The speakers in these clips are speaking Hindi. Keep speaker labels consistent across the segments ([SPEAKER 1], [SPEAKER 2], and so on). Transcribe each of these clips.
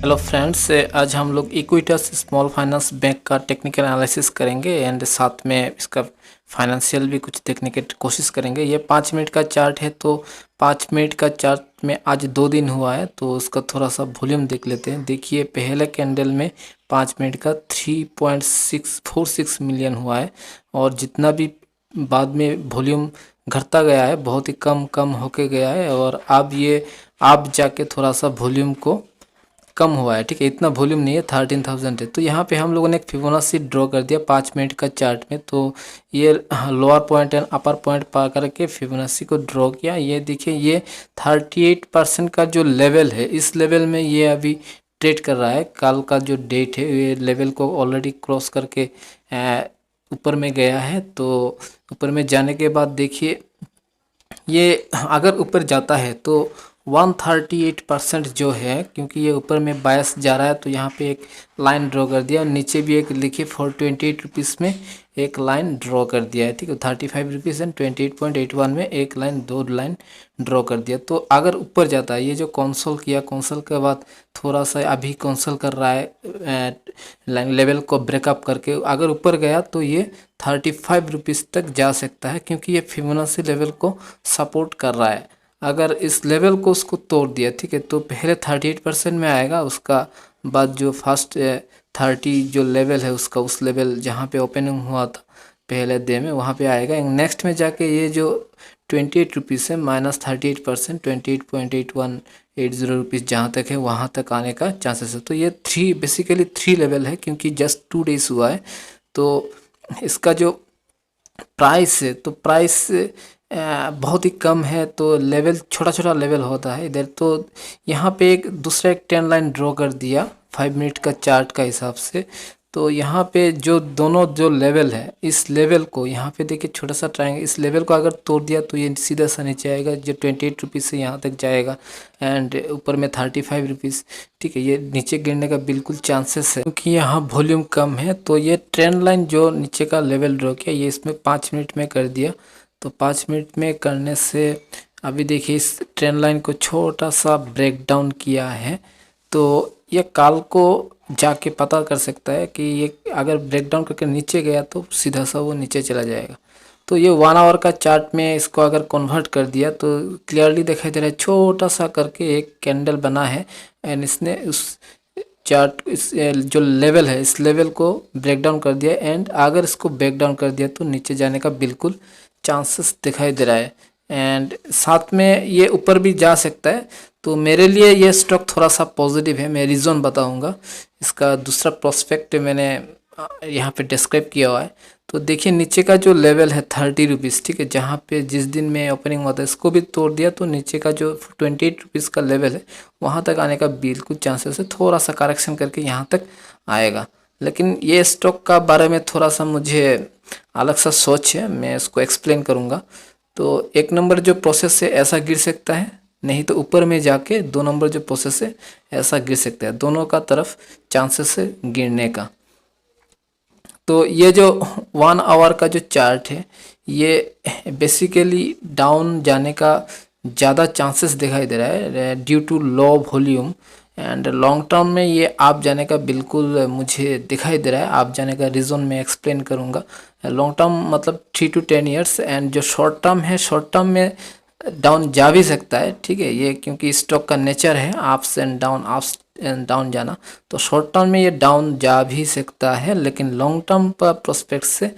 [SPEAKER 1] हेलो फ्रेंड्स, आज हम लोग इक्विटस स्मॉल फाइनेंस बैंक का टेक्निकल एनालिसिस करेंगे एंड साथ में इसका फाइनेंशियल भी कुछ देखने की कोशिश करेंगे। ये 5 मिनट का चार्ट है, तो 5 मिनट का चार्ट में आज 2 दिन हुआ है, तो उसका थोड़ा सा वॉल्यूम देख लेते हैं। देखिए, पहले कैंडल में 5 मिनट का 3.646 मिलियन हुआ है और जितना भी बाद में वॉल्यूम घटता गया है बहुत ही कम कम होके गया है और अब जाके थोड़ा सा वॉल्यूम को कम हुआ है। ठीक है, इतना वॉल्यूम नहीं है, 13,000 है। तो यहाँ पे हम लोगों ने एक फिबोनाची ड्रॉ कर दिया 5 मिनट का चार्ट में। तो ये lower point and upper point पा करके फिबोनाची को ड्रॉ किया। ये देखिए, ये 38% का जो लेवल है, इस लेवल में ये अभी ट्रेड कर रहा है। कल का जो डेट है, ये लेवल को ऑलरेडी क्रॉस करके ऊपर में गया है। तो ऊपर में जाने के बाद देखिए, ये अगर ऊपर जाता है तो 138% जो है, क्योंकि ये ऊपर में बायस जा रहा है, तो यहाँ पे एक लाइन ड्रॉ कर दिया और नीचे भी एक लिखिए 428 में एक लाइन ड्रॉ कर दिया है। ठीक है, 35 रुपीज़ एंड 28.81 में एक लाइन, 2 लाइन ड्रॉ कर दिया। तो अगर ऊपर जाता है, ये जो कौंसल किया, कौंसल के बाद थोड़ा सा अभी कौंसल कर रहा है लाइन लेवल को ब्रेकअप करके, अगर ऊपर गया तो ये 35 रुपीज़ तक जा सकता है, क्योंकि ये फिबोनाची लेवल को सपोर्ट कर रहा है। अगर इस लेवल को उसको तोड़ दिया, ठीक है, तो पहले 38% में आएगा, उसका बाद जो फर्स्ट 30 जो लेवल है उसका, उस लेवल जहाँ पे ओपनिंग हुआ था पहले डे में, वहाँ पे आएगा। नेक्स्ट में जाके ये जो 28 रुपीज़ है -38%, 28.8180 रुपीज़ जहाँ तक है वहाँ तक आने का चांसेस है। तो ये बेसिकली 3 लेवल है, क्योंकि जस्ट 2 डेज हुआ है। तो इसका जो प्राइस है, तो प्राइस बहुत ही कम है, तो लेवल छोटा छोटा लेवल होता है इधर। तो यहाँ पे एक दूसरा एक 10 लाइन ड्रॉ कर दिया 5 मिनट का चार्ट का हिसाब से। तो यहाँ पे जो दोनों जो लेवल है, इस लेवल को यहाँ पे देखिए छोटा सा ट्रायंगल, इस लेवल को अगर तोड़ दिया तो ये सीधा सा नीचे आएगा, जो 28 रुपीज़ से यहाँ तक जाएगा एंड ऊपर में 35 रुपीज़। ठीक है, ये नीचे गिरने का बिल्कुल चांसेस है, क्योंकि यहाँ वॉल्यूम कम है। तो ये ट्रेंड लाइन जो नीचे का लेवल ड्रॉ किया, ये इसमें 5 मिनट में कर दिया। तो 5 मिनट में करने से अभी देखिए, इस ट्रेंड लाइन को छोटा सा ब्रेक डाउन किया है। तो ये कल को जाके पता कर सकता है कि ये अगर ब्रेक डाउन करके नीचे गया तो सीधा सा वो नीचे चला जाएगा। तो ये 1 आवर का चार्ट में इसको अगर कन्वर्ट कर दिया तो क्लियरली दिखाई दे रहा है, छोटा सा करके एक कैंडल बना है एंड इसने उस चार्ट, इस जो लेवल है, इस लेवल को ब्रेक डाउन कर दिया एंड अगर इसको ब्रेक डाउन कर दिया तो नीचे जाने का बिल्कुल चांसेस दिखाई दे रहा है एंड साथ में ये ऊपर भी जा सकता है। तो मेरे लिए ये स्टॉक थोड़ा सा पॉजिटिव है, मैं रीज़न बताऊंगा। इसका दूसरा प्रोस्पेक्ट मैंने यहाँ पे डिस्क्राइब किया हुआ है। तो देखिए, नीचे का जो लेवल है 30 रुपीज़, ठीक है, जहाँ पे जिस दिन में ओपनिंग हुआ था, इसको भी तोड़ दिया तो नीचे का जो 28 रुपीज़ का लेवल है वहाँ तक आने का बिल्कुल चांसेस है। थोड़ा सा करेक्शन करके यहाँ तक आएगा, लेकिन ये स्टॉक का बारे में थोड़ा सा मुझे अलग सा सोच है, मैं इसको एक्सप्लेन करूँगा। तो 1 नंबर जो प्रोसेस है ऐसा गिर सकता है, नहीं तो ऊपर में जाके 2 नंबर जो प्रोसेस है ऐसा गिर सकता है। दोनों का तरफ चांसेस है गिरने का। तो ये जो 1 आवर का जो चार्ट है, ये बेसिकली डाउन जाने का ज़्यादा चांसेस दिखाई दे रहा है due to low volume and long term में ये आप जाने का बिल्कुल मुझे दिखाई दे रहा है। आप जाने का रीज़न मैं एक्सप्लेन करूँगा। लॉन्ग टर्म मतलब 3 to 10 ईयर्स एंड जो शॉर्ट टर्म है, शॉर्ट टर्म में डाउन जा भी सकता है। ठीक है, ये क्योंकि स्टॉक का नेचर है अप्स एंड डाउन जाना, तो शॉर्ट टर्म में ये डाउन जा भी सकता है, लेकिन लॉन्ग टर्म पर प्रोस्पेक्ट से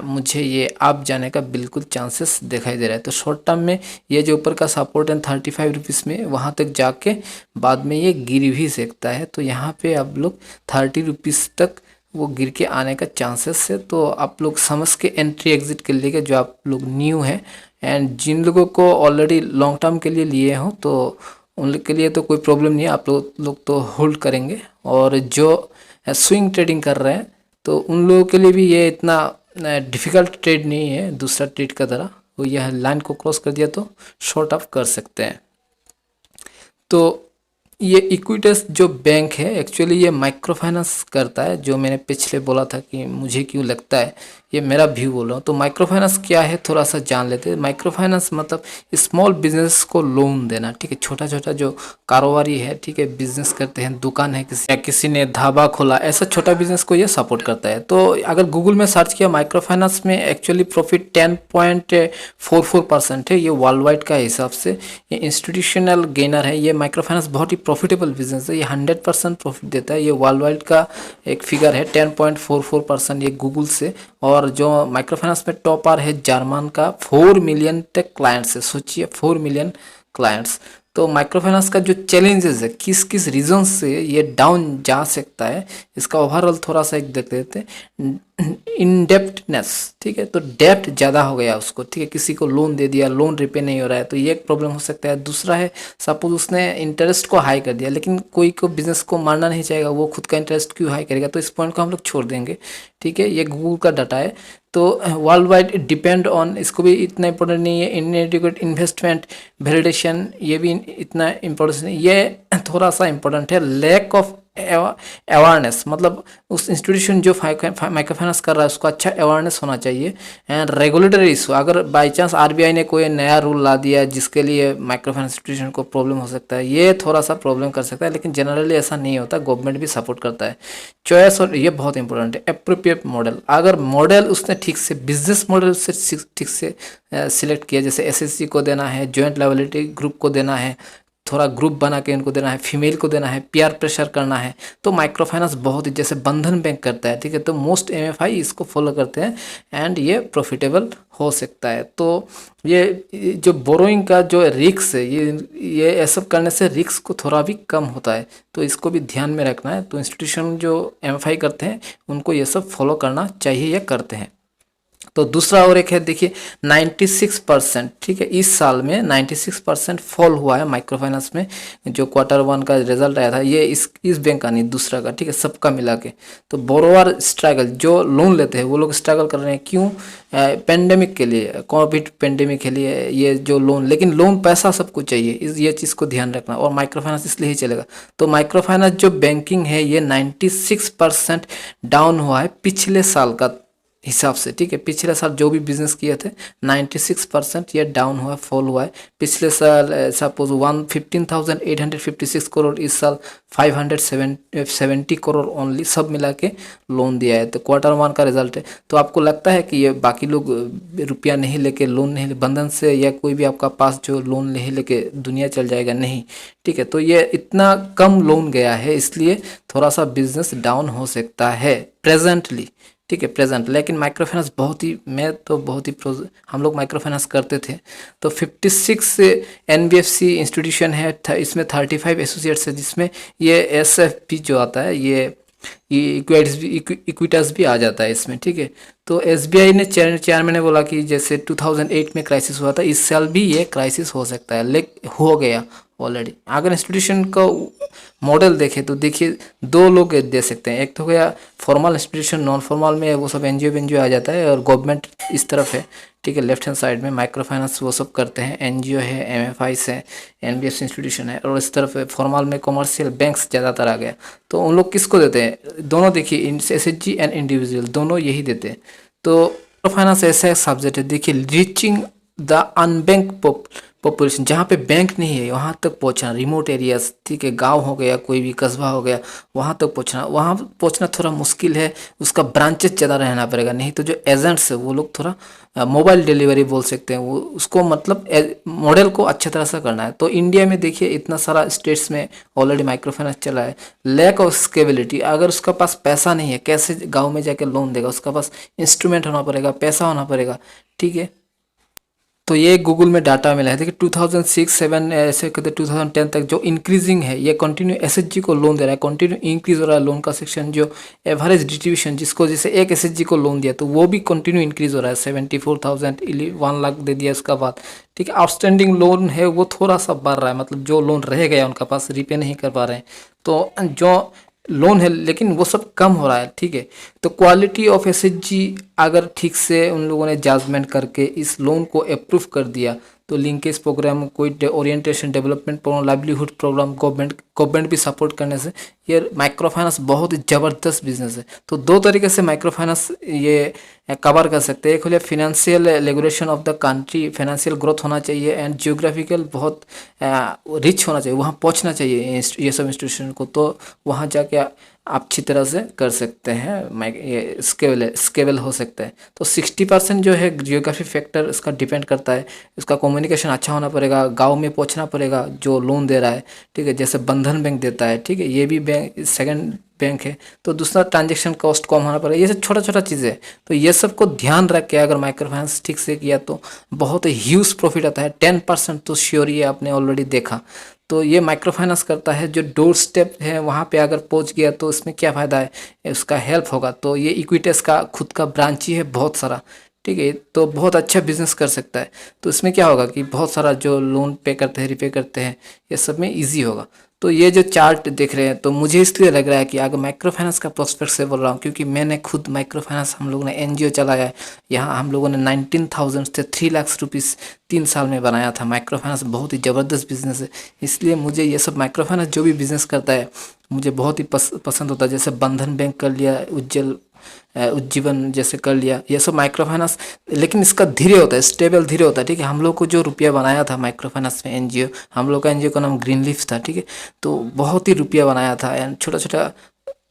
[SPEAKER 1] मुझे ये अप जाने का बिल्कुल चांसेस दिखाई दे रहा है। तो शॉर्ट टर्म में ये जो ऊपर का सपोर्ट है 35 रुपीज़ में, वहाँ तक जाके बाद में ये गिर भी सकता है। तो यहाँ पे आप लोग 30 रुपीज़ तक वो गिर के आने का चांसेस है। तो आप लोग समझ के एंट्री एग्जिट कर लीजिएगा, जो आप लोग न्यू है एंड जिन लोगों को ऑलरेडी लॉन्ग टर्म के लिए लिए हो तो उन लोग के लिए तो कोई प्रॉब्लम नहीं है, आप लोग तो होल्ड करेंगे। और जो स्विंग ट्रेडिंग कर रहे हैं तो उन लोगों के लिए भी ये इतना डिफ़िकल्ट ट्रेड नहीं है दूसरा ट्रेड का तरह। वो यह लाइन को क्रॉस कर दिया तो शॉर्ट ऑफ कर सकते हैं। तो ये इक्विटस जो बैंक है, एक्चुअली ये माइक्रो फाइनेंस करता है, जो मैंने पिछले बोला था कि मुझे क्यों लगता है ये मेरा व्यू बोल रहा हूँ। तो माइक्रो फाइनेंस क्या है थोड़ा सा जान लेते हैं। माइक्रो फाइनेंस मतलब स्मॉल बिजनेस को लोन देना, ठीक है। छोटा छोटा जो कारोबारी है, ठीक है, बिजनेस करते हैं, दुकान है किसी, या किसी ने ढाबा खोला, ऐसा छोटा बिजनेस को ये सपोर्ट करता है। तो अगर गूगल में सर्च किया माइक्रो फाइनेंस में एक्चुअली प्रॉफिट 10.44% है, ये वर्ल्ड वाइड का हिसाब से। ये इंस्टीट्यूशनल गेनर है। ये माइक्रो फाइनेंस बहुत ही प्रॉफिटेबल बिजनेस है, ये 100% प्रॉफिट देता है। ये वर्ल्ड वाइड का एक फिगर है 10.44%, ये गूगल से। और जो माइक्रो फाइनेंस में टॉपर है जर्मन का, 4 मिलियन तक क्लाइंट्स है, सोचिए 4 मिलियन क्लाइंट्स। तो माइक्रो फाइनेंस का जो चैलेंजेस है, किस किस रीजन से ये डाउन जा सकता है, इसका ओवरऑल थोड़ा सा एक देख लेते हैं। इनडेप्टनेस, ठीक है, तो डेप्ट ज़्यादा हो गया उसको, ठीक है, किसी को लोन दे दिया, लोन रिपे नहीं हो रहा है, तो ये एक प्रॉब्लम हो सकता है। दूसरा है सपोज उसने इंटरेस्ट को हाई कर दिया, लेकिन कोई को बिजनेस को मारना नहीं चाहेगा, वो खुद का इंटरेस्ट क्यों हाई करेगा, तो इस पॉइंट को हम लोग छोड़ देंगे, ठीक है। ये गूगल का डाटा है। तो वर्ल्ड वाइड डिपेंड ऑन, इसको भी इतना इंपॉर्टेंट नहीं है। इनएडिक्वेट इन्वेस्टमेंट वैलिडेशन, ये भी इतना इम्पोर्टेंट नहीं, ये थोड़ा सा इम्पोर्टेंट है। लैक ऑफ अवेयरनेस, मतलब उस इंस्टीट्यूशन जो माइक्रो फाइनेंस कर रहा है उसको अच्छा अवेयरनेस होना चाहिए। एंड रेगुलेटरी इशू, अगर बाई चांस आरबीआई ने कोई नया रूल ला दिया जिसके लिए माइक्रो फाइनेंस इंस्टीट्यूशन को प्रॉब्लम हो सकता है, ये थोड़ा सा प्रॉब्लम कर सकता है, लेकिन जनरली ऐसा नहीं होता, गवर्नमेंट भी सपोर्ट करता है। चॉइस, और ये बहुत इंपॉर्टेंट है, अप्रोप्रिएट मॉडल। अगर मॉडल उसने ठीक से, बिजनेस मॉडल से ठीक से सिलेक्ट किया, जैसे एसएससी को देना है, जॉइंट लायबिलिटी ग्रुप को देना है, थोड़ा ग्रुप बना के इनको देना है, फीमेल को देना है, पीआर प्रेशर करना है, तो माइक्रो फाइनेंस बहुत ही, जैसे बंधन बैंक करता है, ठीक है, तो मोस्ट एमएफआई इसको फॉलो करते हैं एंड ये प्रॉफिटेबल हो सकता है। तो ये जो बोरोइंग का जो रिस्क है, ये सब करने से रिस्क को थोड़ा भी कम होता है, तो इसको भी ध्यान में रखना है। तो इंस्टीट्यूशन जो एमएफआई करते हैं उनको ये सब फॉलो करना चाहिए या करते हैं। तो दूसरा और एक है, देखिए 96%, ठीक है, इस साल में 96% फॉल हुआ है माइक्रो फाइनेंस में। जो Q1 का रिजल्ट आया था, ये इस बैंक का नहीं, दूसरा का, ठीक है, सबका मिला के। तो बोरोवर स्ट्रगल, जो लोन लेते हैं वो लोग स्ट्रगल कर रहे हैं, क्यों? पेंडेमिक के लिए, कोविड पेंडेमिक के लिए ये जो लोन, लेकिन लोन पैसा सबको चाहिए, ये चीज़ को ध्यान रखना, और माइक्रो फाइनेंस इसलिए ही चलेगा। तो माइक्रो फाइनेंस जो बैंकिंग है ये 96% डाउन हुआ है पिछले साल का हिसाब से, ठीक है। पिछले साल जो भी बिजनेस किए थे 96% ये डाउन हुआ है, फॉल हुआ है। पिछले साल सपोज 15,856 करोड़, इस साल 570 करोड़ ओनली, सब मिला के लोन दिया है। तो Q1 का रिजल्ट है। तो आपको लगता है कि ये बाकी लोग रुपया नहीं लेके, लोन नहीं, बंधन से या कोई भी आपका पास जो लोन नहीं लेके दुनिया चल जाएगा? नहीं, ठीक है। तो ये इतना कम लोन गया है, इसलिए थोड़ा सा बिजनेस डाउन हो सकता है प्रेजेंटली, ठीक है, प्रेजेंट। लेकिन माइक्रो फाइनेंस बहुत ही, मैं तो बहुत ही, हम लोग माइक्रो फाइनेंस करते थे। तो 56 एनबीएफसी इंस्टीट्यूशन है, इसमें 35 एसोसिएट्स है, जिसमें ये एसएफपी जो आता है, ये इक्विटास भी आ जाता है इसमें, ठीक है। तो एसबीआई ने चेयरमैन ने बोला कि जैसे 2008 में क्राइसिस हुआ था, इस साल भी ये क्राइसिस हो सकता है, लेकिन हो गया ऑलरेडी। अगर इंस्टीट्यूशन का मॉडल देखें तो देखिए दो लोग दे सकते हैं, एक तो गया फॉर्मल इंस्टीट्यूशन, नॉन फॉर्मल में वो सब एनजीओ आ जाता है, और गवर्नमेंट इस तरफ है, ठीक है, लेफ्ट हैंड साइड में माइक्रो फाइनेंस वो सब करते हैं, एनजीओ है, एमएफआईस है, एनबीएफसी इंस्टीट्यूशन है, और इस तरफ फॉर्मल में कमर्शियल बैंक्स ज़्यादातर आ गया। तो उन लोग किसको देते हैं? दोनों, देखिए एसएचजी एंड इंडिविजुअल दोनों यही देते हैं। तो माइक्रो फाइनेंस ऐसा एक सब्जेक्ट है, देखिए रीचिंग द अनबैंक पॉपुलेशन, जहाँ पे बैंक नहीं है वहाँ तक पहुँचना, रिमोट एरियाज, ठीक है, गांव हो गया, कोई भी कस्बा हो गया, वहाँ तक पहुँचना, वहाँ पहुँचना थोड़ा मुश्किल है, उसका ब्रांचेस ज़्यादा रहना पड़ेगा। नहीं तो जो एजेंट्स है वो लोग थोड़ा मोबाइल डिलीवरी बोल सकते हैं, वो उसको मतलब मॉडल को अच्छी तरह से करना है। तो इंडिया में देखिए इतना सारा स्टेट्स में ऑलरेडी माइक्रो फाइनेंस चला है। लैक ऑफ स्केबिलिटी, अगर उसका पास पैसा नहीं है कैसे गाँव में जाके लोन देगा? उसका पास इंस्ट्रूमेंट होना पड़ेगा, पैसा होना पड़ेगा, ठीक है। तो ये गूगल में डाटा मिला है, देखिए 2006-7 ऐसे कहते 2010 तक जो इंक्रीजिंग है, ये कंटिन्यू एसएचजी को लोन दे रहा है, कंटिन्यू इंक्रीज हो रहा है लोन का सेक्शन। जो एवरेज डिस्ट्रीब्यूशन, जिसको जैसे एक एसएचजी को लोन दिया तो वो भी कंटिन्यू इंक्रीज हो रहा है, 74,000 1 लाख दे दिया उसका बाद, ठीक है। आउटस्टैंडिंग लोन है वो थोड़ा सा बढ़ रहा है, मतलब जो लोन रह गया उनका पास रिपे नहीं कर पा रहे हैं, तो जो लोन है लेकिन वो सब कम हो रहा है, ठीक है। तो क्वालिटी ऑफ एसएचजी अगर ठीक से उन लोगों ने जजमेंट करके इस लोन को अप्रूव कर दिया तो लिंकेज प्रोग्राम, कोई orientation development programme, livelihood programme, government भी सपोर्ट करने से ये माइक्रो फाइनेंस बहुत ही ज़बरदस्त बिजनेस है। तो दो तरीके से माइक्रो फाइनेंस ये कवर कर सकते हैं। एक हो financial regulation of the country, financial growth होना चाहिए एंड जियोग्राफिकल बहुत रिच होना चाहिए, वहाँ पहुँचना चाहिए ये सब इंस्टीट्यूशन को, तो वहाँ जाके आप अच्छी तरह से कर सकते हैं, ये स्केबल हो सकता है। तो 60% जो है जियोग्राफी फैक्टर इसका डिपेंड करता है। इसका कम्युनिकेशन अच्छा होना पड़ेगा, गांव में पहुंचना पड़ेगा जो लोन दे रहा है, ठीक है, जैसे बंधन बैंक देता है, ठीक है, ये भी बैंक सेकंड बैंक है, तो दूसरा ट्रांजेक्शन कॉस्ट कम होना पड़ेगा। ये सब छोटा छोटा चीज़ें है, तो ये सब को ध्यान रख के अगर माइक्रो फाइनेंस ठीक से किया तो बहुत ह्यूज प्रॉफिट आता है। 10% तो श्योर ये आपने ऑलरेडी देखा। तो ये माइक्रो फाइनेंस करता है, जो डोर स्टेप है वहाँ पे अगर पहुँच गया तो इसमें क्या फ़ायदा है, उसका हेल्प होगा। तो ये इक्विटेस का खुद का ब्रांच ही है बहुत सारा, ठीक है, तो बहुत अच्छा बिजनेस कर सकता है। तो इसमें क्या होगा कि बहुत सारा जो लोन पे करते हैं, रिपे करते हैं, ये सब में ईजी होगा। तो ये जो चार्ट देख रहे हैं, तो मुझे इसलिए लग रहा है कि अगर माइक्रो फाइनेंस का प्रोस्पेक्ट से बोल रहा हूँ, क्योंकि मैंने खुद माइक्रो फाइनेंस, हम लोगों ने एनजीओ चलाया है। यहाँ हम लोगों ने 19,000 से 3 लाख रुपीज़ 3 साल में बनाया था। माइक्रो फाइनेंस बहुत ही ज़बरदस्त बिजनेस है, इसलिए मुझे ये सब माइक्रो फाइनेंस जो भी बिजनेस करता है मुझे बहुत ही पसंद होता है। जैसे बंधन बैंक कर लिया, उज्जीवन जैसे कर लिया, ये सब माइक्रो फाइनेंस, लेकिन इसका धीरे होता है, स्टेबल धीरे होता है, ठीक है। हम लोग को जो रुपया बनाया था माइक्रो फाइनेंस में एनजीओ, हम लोग का एनजीओ का नाम ग्रीन लीफ था, ठीक है, तो बहुत ही रुपया बनाया था एंड छोटा छोटा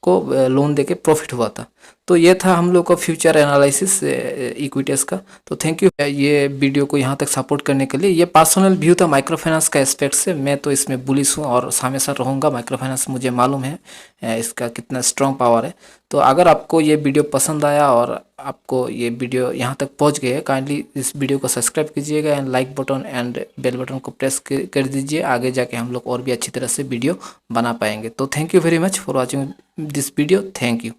[SPEAKER 1] को लोन देके प्रॉफिट हुआ था। तो ये था हम लोग का फ्यूचर एनालिसिस इक्विटीज का। तो थैंक यू ये वीडियो को यहाँ तक सपोर्ट करने के लिए। ये पर्सनल व्यू था माइक्रो फाइनेंस का एस्पेक्ट से, मैं तो इसमें बुलिश हूँ और हमेशा रहूँगा। माइक्रो फाइनेंस मुझे मालूम है इसका कितना स्ट्रॉन्ग पावर है। तो अगर आपको ये वीडियो पसंद आया और आपको ये वीडियो यहाँ तक पहुँच गए, काइंडली इस वीडियो को सब्सक्राइब कीजिएगा and like button and bell button को प्रेस कर दीजिए। आगे जाके हम लोग और भी अच्छी तरह से वीडियो बना पाएंगे। तो thank you very much for watching this video. Thank you.